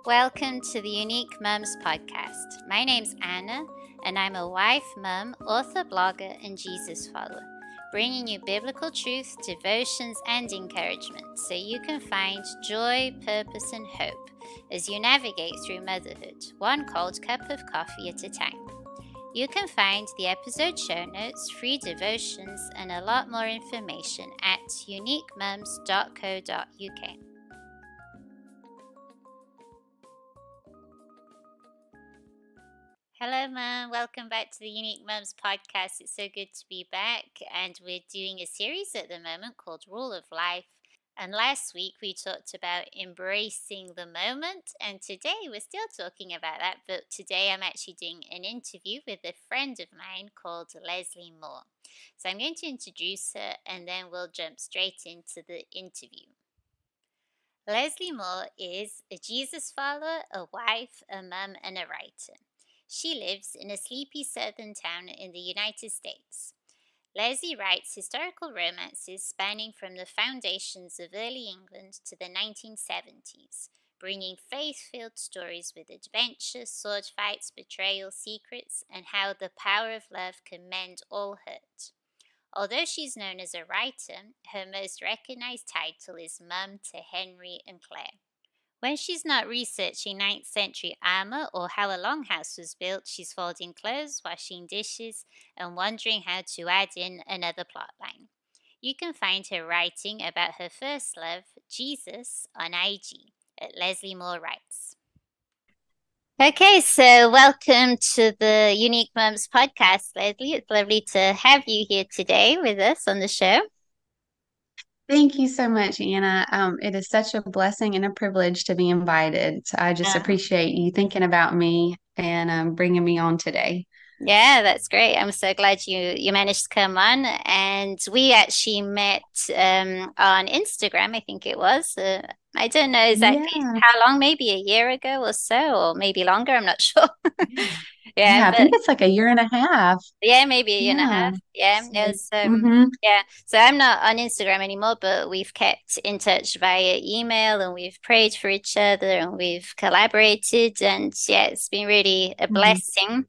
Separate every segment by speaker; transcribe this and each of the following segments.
Speaker 1: Welcome to the Unique Mums podcast. My name's Anna, and I'm a wife, mum, author, blogger, and Jesus follower, bringing you biblical truth, devotions, and encouragement so you can find joy, purpose, and hope as you navigate through motherhood, one cold cup of coffee at a time. You can find the episode show notes, free devotions, and a lot more information at uniquemums.co.uk. Hello, Mum. Welcome back to the Unique Mums podcast. It's so good to be back, and we're doing a series at the moment called Rule of Life. And last week we talked about embracing the moment, and today we're still talking about that, but today I'm actually doing an interview with a friend of mine called Leslie Moore. So I'm going to introduce her, and then we'll jump straight into the interview. Leslie Moore is a Jesus follower, a wife, a mum, and a writer. She lives in a sleepy southern town in the United States. Leslie writes historical romances spanning from the foundations of early England to the 1970s, bringing faith-filled stories with adventure, sword fights, betrayal, secrets, and how the power of love can mend all hurt. Although she's known as a writer, her most recognized title is Mum to Henry and Claire. When she's not researching 9th century armor or how a longhouse was built, she's folding clothes, washing dishes, and wondering how to add in another plotline. You can find her writing about her first love, Jesus, on IG at Leslie Moore Writes. Okay, so welcome to the Unique Mums podcast, Leslie. It's lovely to have you here today with us on the show.
Speaker 2: Thank you so much, Anna. It is such a blessing and a privilege to be invited. So I just appreciate you thinking about me and bringing me on today.
Speaker 1: Yeah, that's great. I'm so glad you managed to come on. And we actually met on Instagram, I think it was. I don't know exactly
Speaker 2: Yeah,
Speaker 1: how long, maybe a year ago or so, or maybe longer. I'm not sure.
Speaker 2: yeah,
Speaker 1: Yeah,
Speaker 2: yeah. I
Speaker 1: but
Speaker 2: think it's like a year and a half.
Speaker 1: yeah, maybe a year and a
Speaker 2: Yeah.
Speaker 1: half. Yeah,
Speaker 2: So,
Speaker 1: it was,
Speaker 2: hmm
Speaker 1: yeah. So I'm not on Instagram anymore, but we've kept in touch via email, and we've prayed for each other, and we've collaborated, and yeah, it's been really a blessing.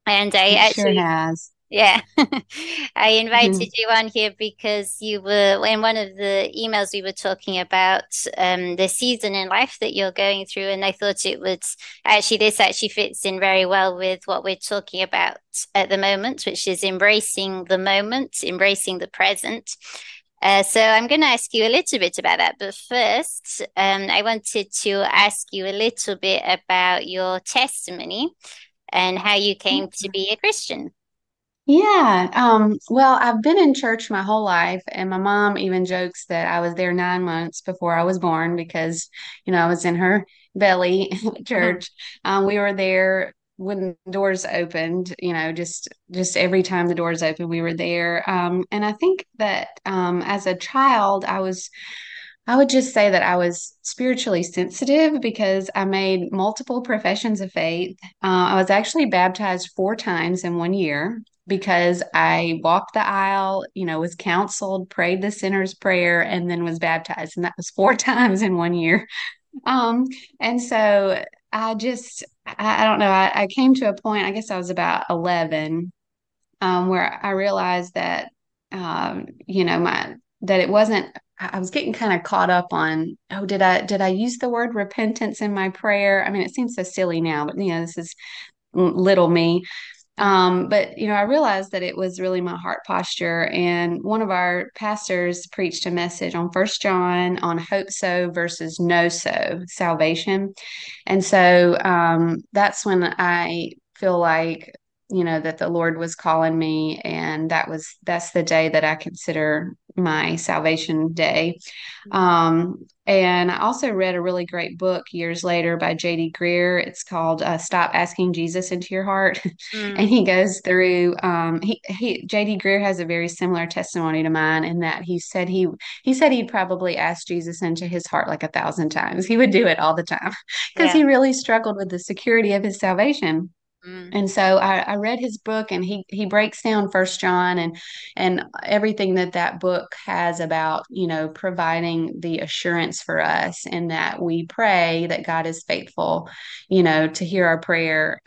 Speaker 1: And I
Speaker 2: It sure
Speaker 1: actually,
Speaker 2: has.
Speaker 1: yeah, I
Speaker 2: Mhm.
Speaker 1: invited you on here because you were in one of the emails we were talking about the season in life that you're going through, and I thought it would actually this actually fits in very well with what we're talking about at the moment, which is embracing the moment, embracing the present. So I'm going to ask you a little bit about that, but first, I wanted to ask you a little bit about your testimony and how you came to be a Christian.
Speaker 2: Yeah. Well, I've been in church my whole life, and my mom even jokes that I was there 9 months before I was born because, I was in her belly at church. We were there when doors opened, just every time the doors opened, we were there. And I think that as a child, I would just say that I was spiritually sensitive because I made multiple professions of faith. I was actually baptized 4 times in one year because I walked the aisle, was counseled, prayed the sinner's prayer, and then was baptized. And that was 4 times in one year. Um, and so I don't know, I came to a point, I guess I was about 11, where I realized that, that it wasn't, I was getting kind of caught up on, oh, did I use the word repentance in my prayer? I mean, it seems so silly now, but this is little me. But I realized that it was really my heart posture. And one of our pastors preached a message on First John on hope so versus no so salvation. And so that's when I feel like, that the Lord was calling me. And that's the day that I consider my salvation day. And I also read a really great book years later by J.D. Greer. It's called Stop Asking Jesus into Your Heart. And
Speaker 1: Mm,
Speaker 2: he goes through, J.D. Greer has a very similar testimony to mine in that he said he'd probably asked Jesus into his heart like 1,000 times. He would do it all the time because
Speaker 1: yeah.
Speaker 2: he really struggled with the security of his salvation.
Speaker 1: Mm,
Speaker 2: And so I read his book, and he breaks down First John and everything that that book has about, providing the assurance for us, and that we pray that God is faithful, to hear our prayer.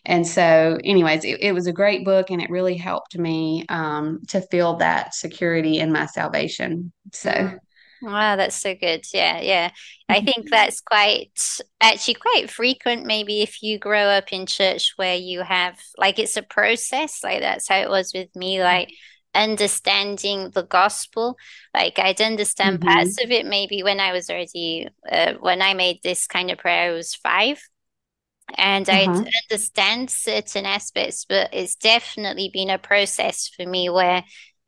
Speaker 2: And so, anyways, it was a great book, and it really helped me to feel that security in my salvation. So,
Speaker 1: mm. Wow, that's so good. Yeah, yeah. I think that's quite frequent, maybe if you grow up in church where you have like it's a process, like that's how it was with me, like understanding the gospel. Like I'd understand
Speaker 2: hmm
Speaker 1: parts of it maybe when I was already when I made this kind of prayer, I was 5. And I
Speaker 2: uh-huh.
Speaker 1: understand certain aspects, but it's definitely been a process for me where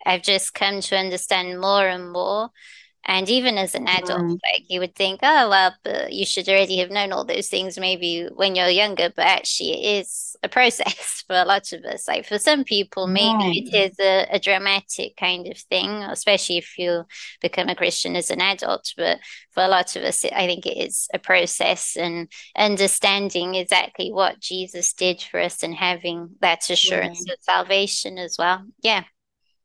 Speaker 1: I've just come to understand more and more. And even as an adult,
Speaker 2: Right,
Speaker 1: like you would think, oh, well, but you should already have known all those things maybe when you're younger, but actually it is a process for a lot of us. Like for some people, maybe
Speaker 2: right.
Speaker 1: it is a dramatic kind of thing, especially if you become a Christian as an adult. But for a lot of us, I think it is a process and understanding exactly what Jesus did for us and having that assurance
Speaker 2: Right.
Speaker 1: of salvation as well. Yeah.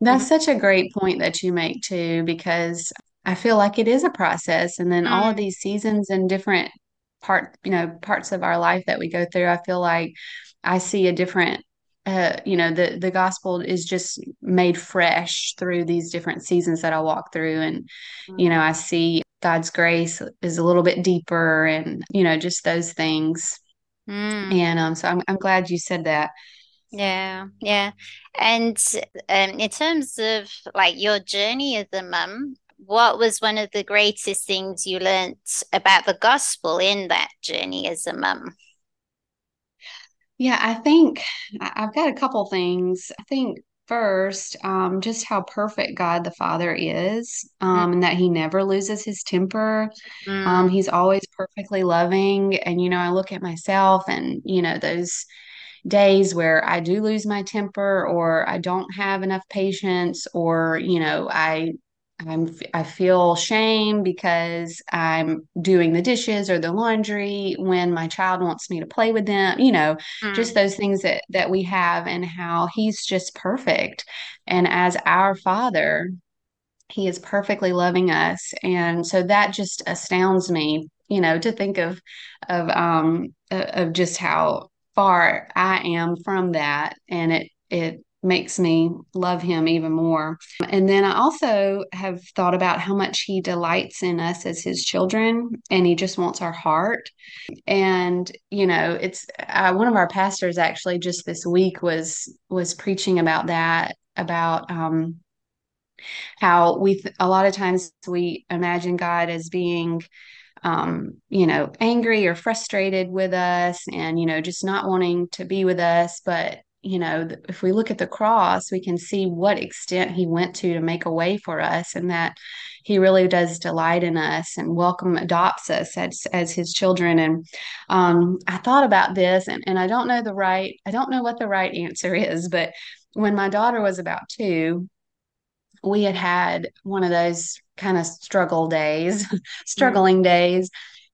Speaker 2: That's
Speaker 1: Mhm.
Speaker 2: such a great point that you make too, because I feel like it is a process. And then all of
Speaker 1: Mm,
Speaker 2: these seasons and different parts of our life that we go through, I feel like I see a different, the gospel is just made fresh through these different seasons that I walk through. And,
Speaker 1: mm,
Speaker 2: I see God's grace is a little bit deeper, and, just those things.
Speaker 1: mm.
Speaker 2: And so I'm glad you said that.
Speaker 1: Yeah, yeah. And in terms of like your journey as a mum, what was one of the greatest things you learnt about the gospel in that journey as a mum?
Speaker 2: Yeah, I think I've got a couple things. I think first, just how perfect God the Father is,
Speaker 1: Mm,
Speaker 2: and that He never loses His temper.
Speaker 1: mm,
Speaker 2: He's always perfectly loving. And, I look at myself, and, those days where I do lose my temper, or I don't have enough patience, or I feel shame because I'm doing the dishes or the laundry when my child wants me to play with them, just
Speaker 1: mm,
Speaker 2: those things that we have, and how he's just perfect. And as our Father, he is perfectly loving us. And so that just astounds me, to think of just how far I am from that. And it makes me love him even more. And then I also have thought about how much he delights in us as his children, and he just wants our heart. And, it's one of our pastors actually just this week was preaching about that, about how a lot of times we imagine God as being, angry or frustrated with us, and, just not wanting to be with us. But, if we look at the cross, we can see what extent he went to make a way for us, and that he really does delight in us and adopts us as his children. And I thought about this, and I don't know what the right answer is, but when my daughter was about 2, we had one of those kind of
Speaker 1: mm,
Speaker 2: struggling days.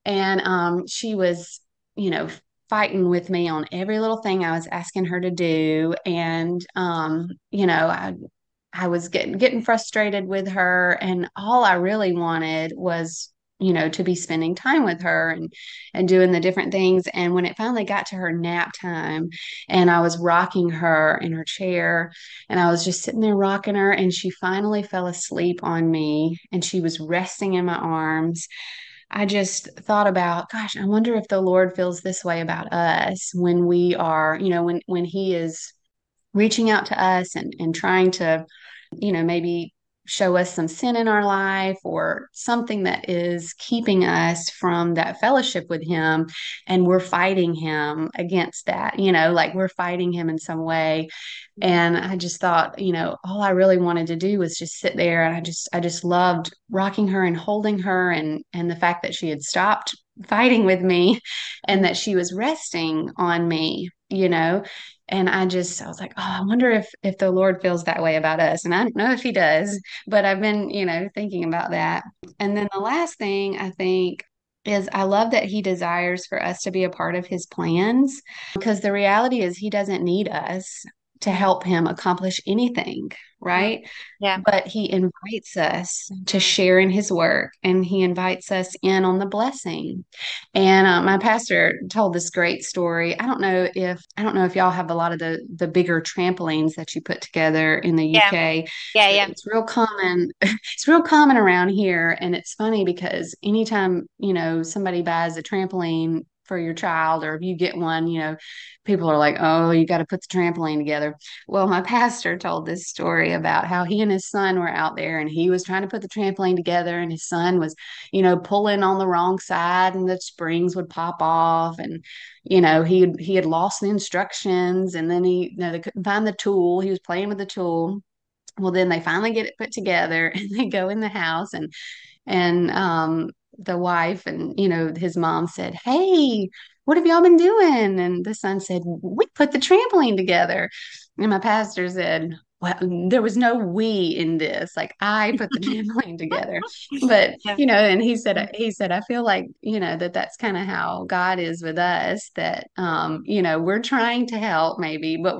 Speaker 2: And she was, you know, fighting with me on every little thing I was asking her to do. And, I was getting frustrated with her, and all I really wanted was, to be spending time with her, and doing the different things. And when it finally got to her nap time, and I was rocking her in her chair, and I was just sitting there rocking her, and she finally fell asleep on me, and she was resting in my arms. I just thought about, gosh, I wonder if the Lord feels this way about us when we are, when He is reaching out to us, and trying to, maybe show us some sin in our life, or something that is keeping us from that fellowship with him, and we're fighting him against that, like we're fighting him in some way. And I just thought, all I really wanted to do was just sit there, and I just loved rocking her and holding her, and the fact that she had stopped fighting with me, and
Speaker 1: mm,
Speaker 2: that she was resting on me, and I was like, oh, I wonder if the Lord feels that way about us. And I don't know if he does, but I've been, thinking about that. And then the last thing I think is I love that he desires for us to be a part of his plans because the reality is he doesn't need us to
Speaker 1: Mm,
Speaker 2: help him accomplish anything,
Speaker 1: mm,
Speaker 2: right?
Speaker 1: yeah.
Speaker 2: But he invites us to
Speaker 1: Mm,
Speaker 2: share in his work and he invites us in on the blessing. And my pastor told this great story. I don't know if y'all have a lot of the bigger trampolines that you put together in the
Speaker 1: yeah.
Speaker 2: UK,
Speaker 1: Yeah.
Speaker 2: but
Speaker 1: Yeah.
Speaker 2: it's real common. It's real common around here. And it's funny because anytime, somebody buys a trampoline for your child, or if you get one, people are like, oh, you got to put the trampoline together. Well, my pastor told this story about how he and his son were out there and he was trying to put the trampoline together and his son was, pulling on the wrong side and the springs would pop off and he had lost the instructions and then they couldn't find the tool. He was playing with the tool. Well, then they finally get it put together and they go in the house and the wife and his mom said, "Hey, what have y'all been doing?" And the son said, "We put the trampoline together." And my pastor said, "Well, there was no we in this. Like I put the trampoline together." But
Speaker 1: Yeah.
Speaker 2: and
Speaker 1: Mm,
Speaker 2: he said, "I feel like, that's kind of how God is with us, that we're trying to help maybe, but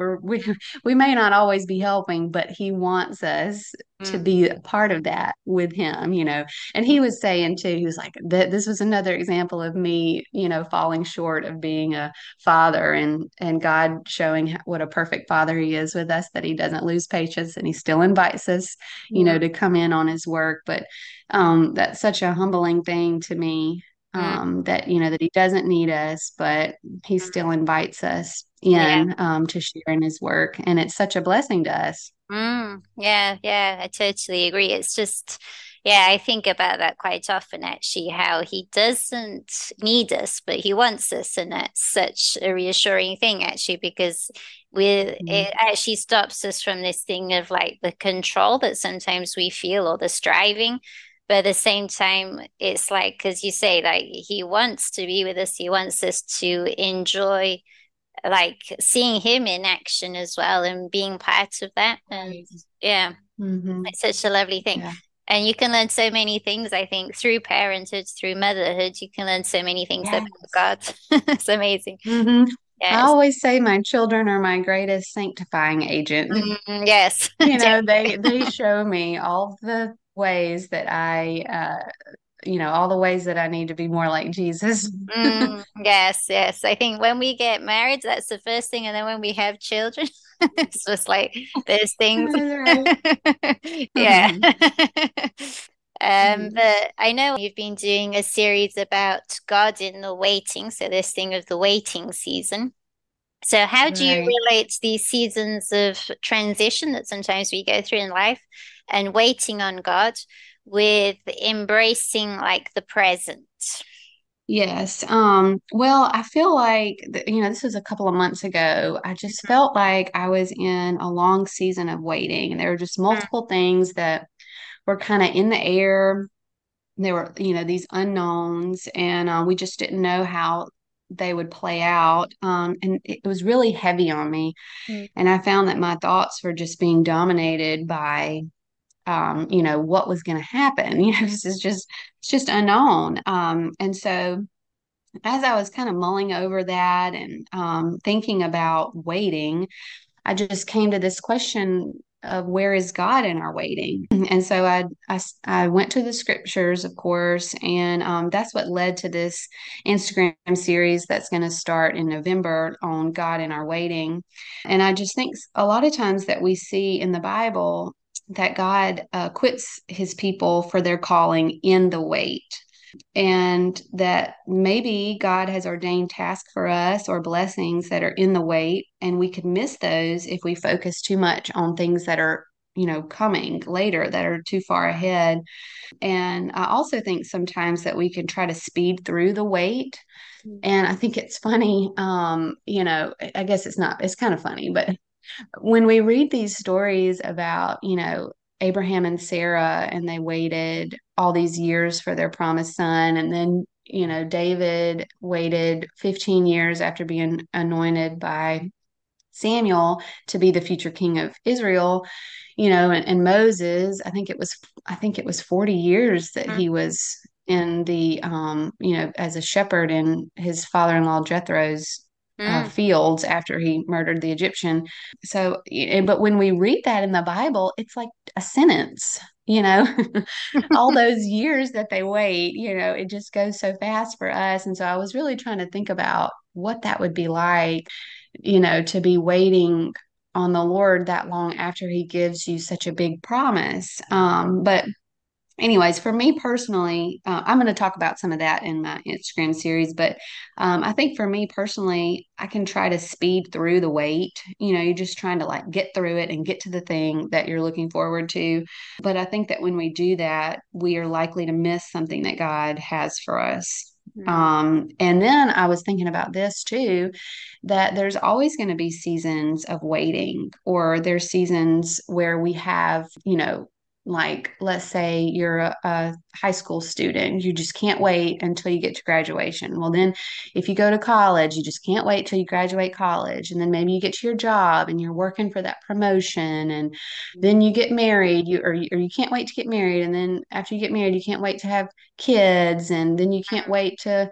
Speaker 2: we may not always be helping, but he wants us to
Speaker 1: mm,
Speaker 2: be a part of that with him, and
Speaker 1: mm,
Speaker 2: he was saying too, he was like, that this was another example of me, falling short of being a father and God showing what a perfect father he is with us, that he doesn't lose patience and he still invites us,
Speaker 1: mm,
Speaker 2: to come in on his work. But that's such a humbling thing to me,
Speaker 1: mm,
Speaker 2: that, that he doesn't need us, but he
Speaker 1: mm.
Speaker 2: still invites us
Speaker 1: Yeah.
Speaker 2: in, to share in his work. And it's such a blessing to us.
Speaker 1: Yeah, yeah, I totally agree. It's just, yeah, I think about that quite often actually, how he doesn't need us, but he wants us. And that's such a reassuring thing actually, because
Speaker 2: Mhm.
Speaker 1: it actually stops us from this thing of like the control that sometimes we feel or the striving. But at the same time, it's like, as you say, like he wants to be with us, he wants us to enjoy like seeing him in action as well and being part of that. And
Speaker 2: Right.
Speaker 1: yeah,
Speaker 2: Hmm.
Speaker 1: it's such a lovely thing.
Speaker 2: Yeah.
Speaker 1: And you can learn so many things, I think, through parenthood, through motherhood. You can learn so many things about
Speaker 2: Yes.
Speaker 1: God. It's amazing.
Speaker 2: Hmm. I
Speaker 1: Yes.
Speaker 2: always say my children are my greatest sanctifying agent.
Speaker 1: Yes.
Speaker 2: They show me all the ways that all the ways that I need to be more like Jesus.
Speaker 1: Yes, yes. I think when we get married, that's the first thing. And then when we have children, it's just like there's things.
Speaker 2: That's right.
Speaker 1: Yeah.
Speaker 2: Mhm.
Speaker 1: But I know you've been doing a series about God in the waiting. So this thing of the waiting season. So how do you
Speaker 2: Right.
Speaker 1: relate these seasons of transition that sometimes we go through in life and waiting on God with embracing like the present?
Speaker 2: Yes. Well, I feel like, this was a couple of months ago. I just felt like I was in a long season of waiting, and there were just
Speaker 1: Mm,
Speaker 2: multiple things that were kind of in the air. There were, these unknowns, and we just didn't know how they would play out. And it was really heavy on me.
Speaker 1: mm,
Speaker 2: And I found that my thoughts were just being dominated by, what was going to happen. This is just, it's just unknown. And so, as I was kind of mulling over that and thinking about waiting, I just came to this question of where is God in our waiting? And so I went to the scriptures, of course, and that's what led to this Instagram series that's going to start in November on God in our waiting. And I just think a lot of times that we see in the Bible that God quits his people for their calling in the wait, and that maybe God has ordained tasks for us or blessings that are in the wait, and we could miss those if we focus too much on things that are, coming later, that are too far ahead. And I also think sometimes that we can try to speed through the wait.
Speaker 1: mm,
Speaker 2: And I think it's funny, I guess it's not, it's kind of funny, but when we read these stories about, Abraham and Sarah, and they waited all these years for their promised son, and then, David waited 15 years after being anointed by Samuel to be the future king of Israel, and Moses, I think it was 40 years that
Speaker 1: mm,
Speaker 2: he was. in the as a shepherd in his father-in-law Jethro's
Speaker 1: Mm.
Speaker 2: fields after he murdered the Egyptian. So, but when we read that in the Bible, it's like a sentence, you know, all those years that they wait, it just goes so fast for us. And so I was really trying to think about what that would be like, to be waiting on the Lord that long after he gives you such a big promise. But anyways, for me personally, I'm going to talk about some of that in my Instagram series, but I think for me personally, I can try to speed through the wait. You're just trying to like get through it and get to the thing that you're looking forward to. But I think that when we do that, we are likely to miss something that God has for us.
Speaker 1: Mm.
Speaker 2: And then I was thinking about this too, that there's always going to be seasons of waiting, or there's seasons where we have, like let's say you're a high school student, you just can't wait until you get to graduation. Well, then if you go to college, you just can't wait till you graduate college, and then maybe you get to your job and you're working for that promotion, and then you get married, or you can't wait to get married, and then after you get married you can't wait to have kids, and then you can't wait to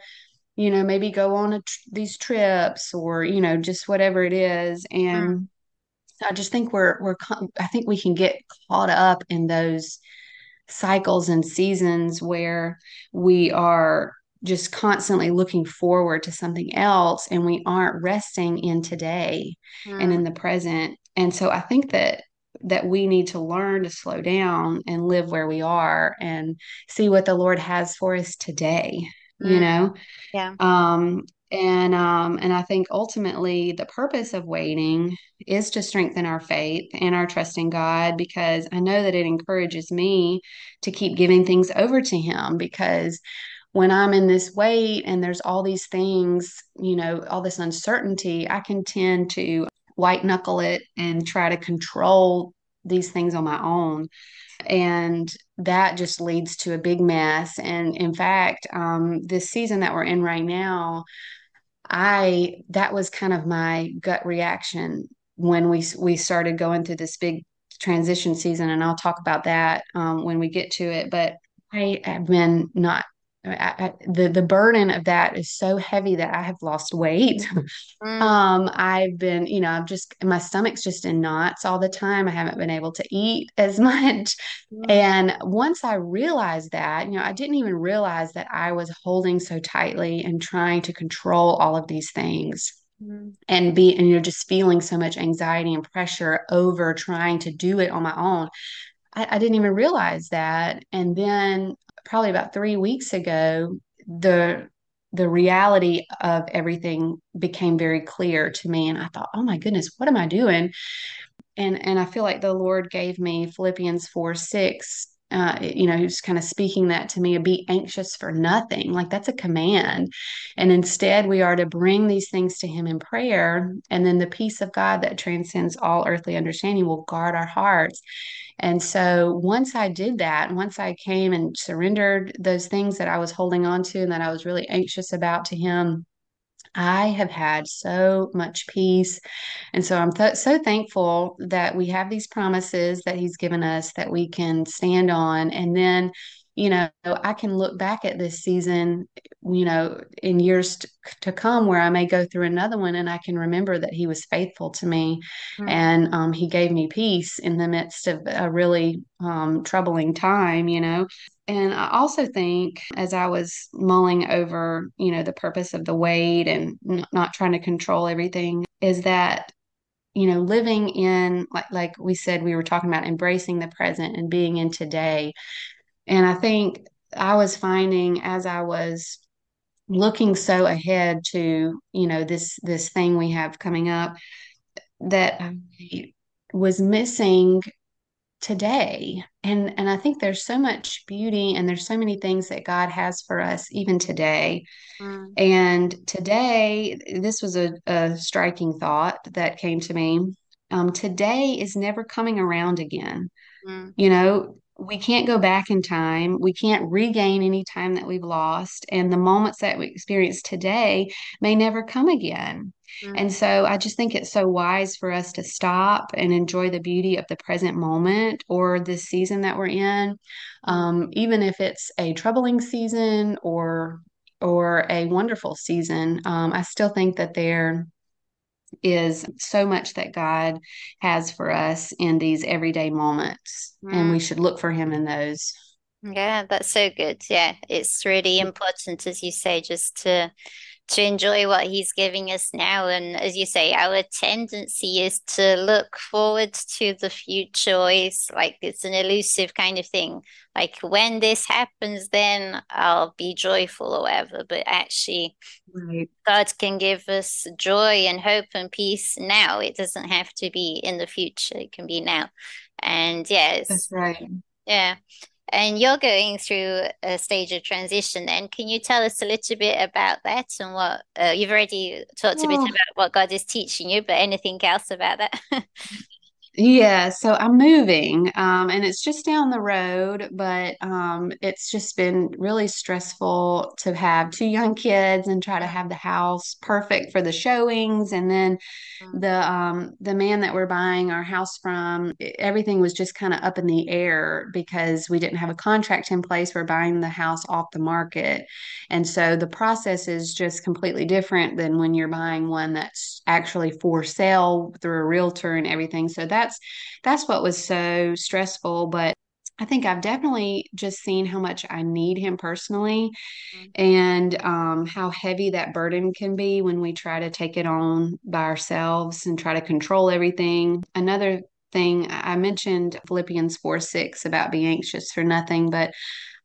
Speaker 2: maybe go on these trips, or just whatever it is.
Speaker 1: Mm.
Speaker 2: And I just think I think we can get caught up in those cycles and seasons where we are just constantly looking forward to something else, and we aren't resting in today and
Speaker 1: Mm.
Speaker 2: in the present. And so I think that we need to learn to slow down and live where we are and see what the Lord has for us today, you
Speaker 1: Mm.
Speaker 2: know?
Speaker 1: Yeah.
Speaker 2: And I think ultimately the purpose of waiting is to strengthen our faith and our trust in God, because I know that it encourages me to keep giving things over to Him. Because when I'm in this wait and there's all these things, all this uncertainty, I can tend to white knuckle it and try to control these things on my own. And that just leads to a big mess. And in fact, this season that we're in right now, that was kind of my gut reaction when we started going through this big transition season, and I'll talk about that when we get to it. But I have been not the burden of that is so heavy that I have lost weight.
Speaker 1: Mm.
Speaker 2: I've been, I've just my stomach's just in knots all the time. I haven't been able to eat as much.
Speaker 1: Mm.
Speaker 2: And once I realized that, I didn't even realize that I was holding so tightly and trying to control all of these things,
Speaker 1: Mm.
Speaker 2: and you're just feeling so much anxiety and pressure over trying to do it on my own. I didn't even realize that. And then probably about 3 weeks ago, the reality of everything became very clear to me. And I thought, oh my goodness, what am I doing? And I feel like the Lord gave me Philippians 4:6. He was kind of speaking that to me, be anxious for nothing. Like that's a command. And instead, we are to bring these things to Him in prayer. And then the peace of God that transcends all earthly understanding will guard our hearts. And so once I did that, once I came and surrendered those things that I was holding on to and that I was really anxious about to Him, I have had so much peace. And so I'm so thankful that we have these promises that He's given us that we can stand on. And then, I can look back at this season, in years to come, where I may go through another one, and I can remember that He was faithful to me,
Speaker 1: Mm.
Speaker 2: and He gave me peace in the midst of a really troubling time. And I also think, as I was mulling over, the purpose of the wait and not trying to control everything, is that, living in, like we said, we were talking about embracing the present and being in today. And I think I was finding, as I was looking so ahead to, this thing we have coming up, that I was missing today. And I think there's so much beauty and there's so many things that God has for us even today.
Speaker 1: Mm.
Speaker 2: And today, this was a striking thought that came to me. Today is never coming around again.
Speaker 1: Mm.
Speaker 2: You know, we can't go back in time. We can't regain any time that we've lost. And the moments that we experience today may never come again.
Speaker 1: Mm,
Speaker 2: And so I just think it's so wise for us to stop and enjoy the beauty of the present moment or this season that we're in.
Speaker 1: mm,
Speaker 2: Even if it's a troubling season or a wonderful season, I still think that there is so much that God has for us in these everyday moments, and
Speaker 1: mm.
Speaker 2: we should look for Him in those.
Speaker 1: Yeah, that's so good. Yeah, it's really important, as you say, just to enjoy what he's giving us now. And as you say, our tendency is to look forward to the future. Always like it's an elusive kind of thing. Like when this happens, then I'll be joyful or whatever. But actually,
Speaker 2: Right.
Speaker 1: God can give us joy and hope and peace now. It doesn't have to be in the future. It can be now. And yeah,
Speaker 2: That's
Speaker 1: it's
Speaker 2: right.
Speaker 1: yeah. And you're going through a stage of transition then. Can you tell us a little bit about that and what you've already talked a bit
Speaker 2: Well,
Speaker 1: about what God is teaching you, but anything else about that?
Speaker 2: yeah, so I'm moving, and it's just down the road, but it's just been really stressful to have two young kids and try to have the house perfect for the showings, and then the man that we're buying our house from, everything was just kind of up in the air because we didn't have a contract in place. We're buying the house off the market. And so the process is just completely different than when you're buying one that's actually for sale through a realtor and everything. So that's what was so stressful. But I think I've definitely just seen how much I need him personally and how heavy that burden can be when we try to take it on by ourselves and try to control everything. Another thing I mentioned Philippians 4:6 about being anxious for nothing, but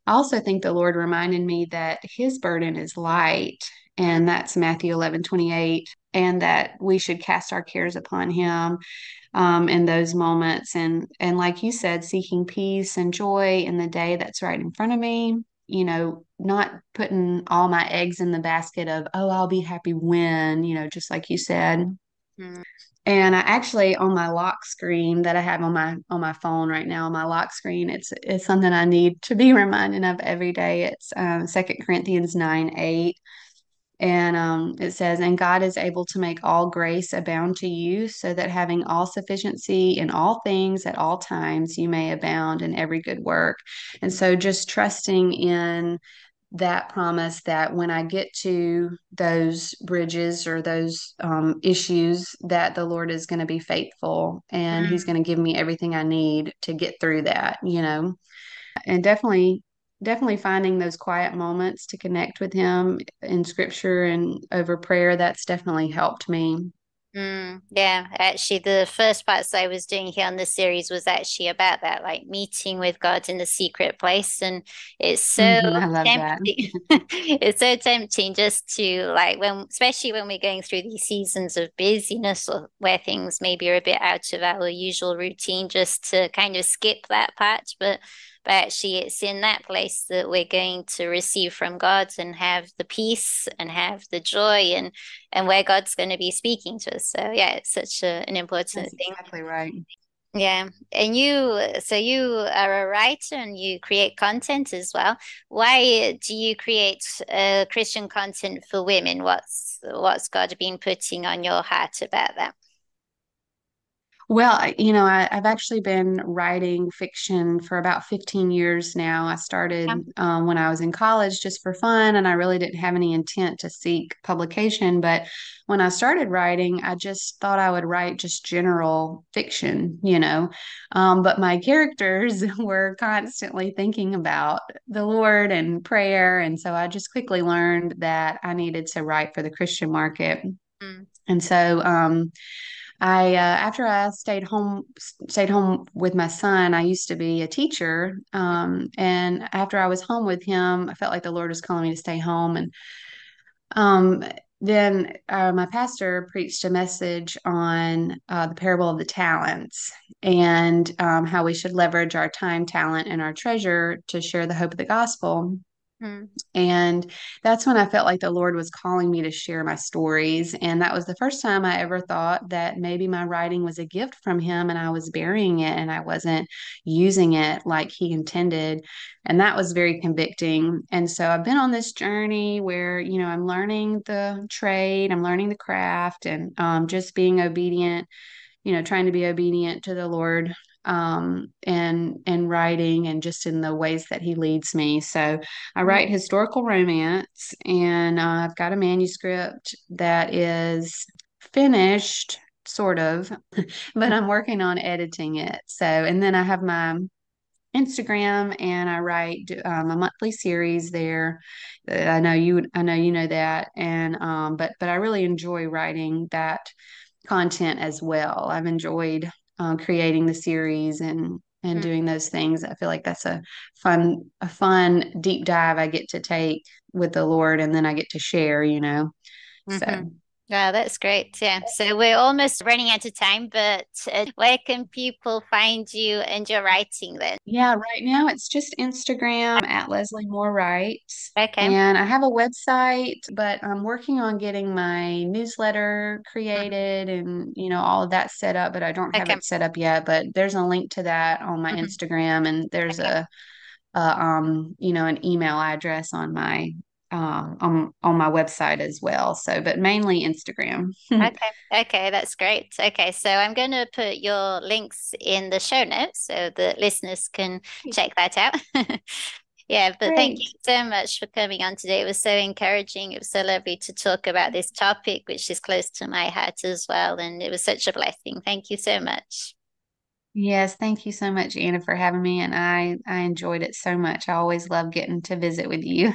Speaker 2: I also think the Lord reminded me that his burden is light,
Speaker 1: Mm,
Speaker 2: and that's Matthew 11:28, and that we should cast our cares upon him in those moments. And like you said, seeking peace and joy in the day that's right in front of me. Not putting all my eggs in the basket of, oh, I'll be happy when, just like you said.
Speaker 1: mm,
Speaker 2: And I actually on my lock screen that I have on my phone right now, on my lock screen, it's something I need to be reminded of every day. It's 2 Corinthians 9:8. And it says, and God is able to make all grace abound to you, so that having all sufficiency in all things at all times, you may abound in every good work. And so just trusting in that promise that when I get to those bridges or those issues, that the Lord is going to be faithful and He's
Speaker 1: mm,
Speaker 2: going to give me everything I need to get through that. And definitely finding those quiet moments to connect with him in scripture and over prayer, that's definitely helped me.
Speaker 1: yeah, actually, the first parts I was doing here on this series was actually about that, like meeting with God in the secret place. And it's so
Speaker 2: I love that.
Speaker 1: tempting. It's so tempting just to like especially when we're going through these seasons of busyness or where things maybe are a bit out of our usual routine, just to kind of skip that part. But actually, it's in that place that we're going to receive from God and have the peace and have the joy and where God's going to be speaking to us. So yeah, it's such an important
Speaker 2: That's
Speaker 1: thing.
Speaker 2: exactly right.
Speaker 1: Yeah. And so you are a writer and you create content as well. Why do you create Christian content for women? What's God been putting on your heart about that?
Speaker 2: Well, I've actually been writing fiction for about 15 years now. I started
Speaker 1: Yeah.
Speaker 2: when I was in college just for fun, and I really didn't have any intent to seek publication. But when I started writing, I just thought I would write just general fiction. But my characters were constantly thinking about the Lord and prayer. And so I just quickly learned that I needed to write for the Christian market.
Speaker 1: Mm,
Speaker 2: And so, after I stayed home with my son. I used to be a teacher, and after I was home with him, I felt like the Lord was calling me to stay home. And um, then my pastor preached a message on the parable of the talents and how we should leverage our time, talent, and our treasure to share the hope of the gospel.
Speaker 1: Mm,
Speaker 2: And that's when I felt like the Lord was calling me to share my stories. And that was the first time I ever thought that maybe my writing was a gift from Him and I was burying it and I wasn't using it like He intended. And that was very convicting. And so I've been on this journey where, I'm learning the trade, I'm learning the craft, and just being obedient, trying to be obedient to the Lord, and writing and just in the ways that He leads me. So I
Speaker 1: mm,
Speaker 2: write historical romance, and I've got a manuscript that is finished, sort of, but I'm working on editing it. So, and then I have my Instagram, and I write a monthly series there. I know you know that, and but I really enjoy writing that content as well. I've enjoyed creating the series and
Speaker 1: mm,
Speaker 2: doing those things. I feel like that's a fun deep dive I get to take with the Lord, and then I get to share.
Speaker 1: mm-hmm.
Speaker 2: So.
Speaker 1: Wow, that's great. Yeah. So we're almost running out of time, but where can people find you and your writing then?
Speaker 2: Yeah, right now it's just Instagram at Leslie Moore Writes.
Speaker 1: Okay.
Speaker 2: And I have a website, but I'm working on getting my newsletter
Speaker 1: Mhm.
Speaker 2: created and, all of that set up, but I don't have
Speaker 1: Okay.
Speaker 2: it set up yet. But there's a link to that on my
Speaker 1: Mhm.
Speaker 2: Instagram, and there's
Speaker 1: Okay.
Speaker 2: an email address on my website as well. So, but mainly Instagram.
Speaker 1: Okay. Okay, that's great. Okay, so I'm going to put your links in the show notes so that listeners can check that out. Yeah, but thank you
Speaker 2: Great.
Speaker 1: so much for coming on today. It was so encouraging. It was so lovely to talk about this topic, which is close to my heart as well. And it was such a blessing. Thank you so much.
Speaker 2: Yes, thank you so much, Anna, for having me. And I enjoyed it so much. I always love getting to visit with you.